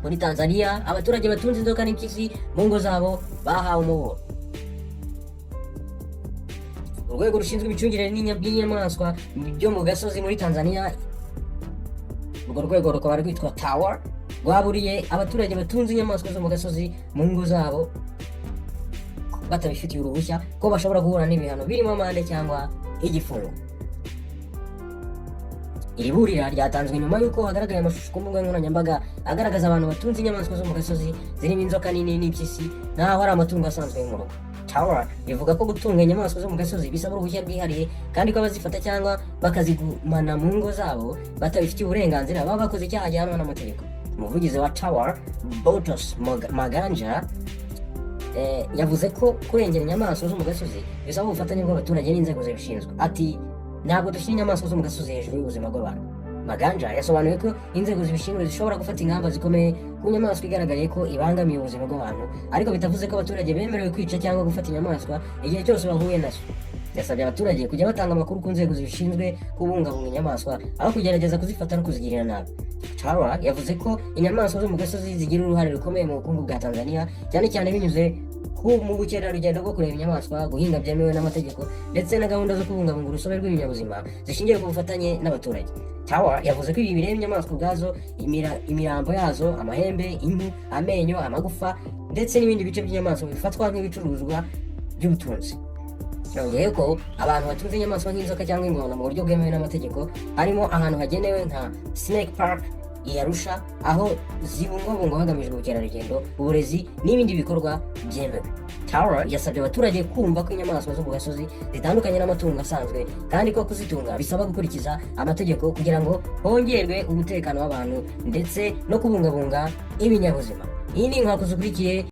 muri Tanzania abaturage batunze inzoka n'impyisi mu ngo zabo bahawe umuhoro. Urwego rushinzwe imicungire y'inyamaswa byo mu gasozi muri Tanzania, urwo rwego rukaba rwitwa TAWA, rwaburiye abaturage batunze inyamaswa zo mu gasozi mu ngo zabo batabifitiye uruhushya ko bashobora guhura n'ibihano birimo amande cyangwa igifungo. Iri burira ryatanzwe nyuma y'uko hagaragaye amashusho ku mbuga nkoranyambaga agaragaza abantu batunze inyamaswa zo mu gasozi zirimo inzoka nini n'impyisi n'aho ari amatungo asanzwe yo mu rugo. TAWA ivuga ko gutunga inyamaswa zo mu gasozi bisaba uruhushya rwihariye kandi ko abazifata cyangwa bakazigumana mu ngo zabo batabifitiye uburenganzira baba bakoze icyaha gihanwa n'amategeko. Umuvugizi wa TAWA Botos Maganja yavuze ko kurengera inyamaswa zo mu gasozi bisaba ubufatanye bw'abaturage n'inzego zibishinzwe. Ati ntabwo dushyira inyamaswa zo mu gasozi hejuru y'ubuzima bw'abantu. Maganja yasobanuye ko inzego zibishinzwe zishobora gufata ingamba zikomeye ku nyamaswa igaragaye ko ibangamiye ubuzima bw'abantu, ariko bitavuze ko abaturage bemerewe kwica cyangwa gufata inyamaswa igihe cyose bahuye nazo. Yasabye abaturage kujya batanga amakuru ku nzego zibishinzwe kubungabunga inyamaswa aho kugerageza kuzifata no kuzigirira nabi. TAWA yavuze ko inyamaswa zo mu gasozi zigira uruhare rukomeye mu bukungu bwa Tanzania, cyane cyane binyuze mu bukerarugendo bwo kureba inyamaswa, guhinga byemewe n'amategeko ndetse na gahunda zo kubungabunga urusobe rw'ibinyabuzima zishingiye ku bufatanye n'abaturage. TAWA yavuze ko ibi bireba inyamaswa ubwazo, imirambo yazo, amahembe, impu, amenyo, amagufa ndetse n'ibindi bice by'inyamaswa bifatwa nk'ibicuruzwa by'ubutunzi. Yongeye ko abantu batunze inyamaswa nk'inzoka cyangwa ingona mu buryo bwemewe n'amategeko harimo ahantu hagenewe nka Snake Park i Arusha, aho zibungabungwa hagamijwe ubukerarugendo, uburezi n'ibindi bikorwa byemewe. TAWA yasabye abaturage kumva ko inyamaswa zo mu gasozi zitandukanye n'amatungo asanzwe kandi ko kuzitunga bisaba gukurikiza amategeko kugira ngo hongerwe umutekano w'abantu ndetse no kubungabunga ibinyabuzima. Iyi ni inkwakuzi ukurikiye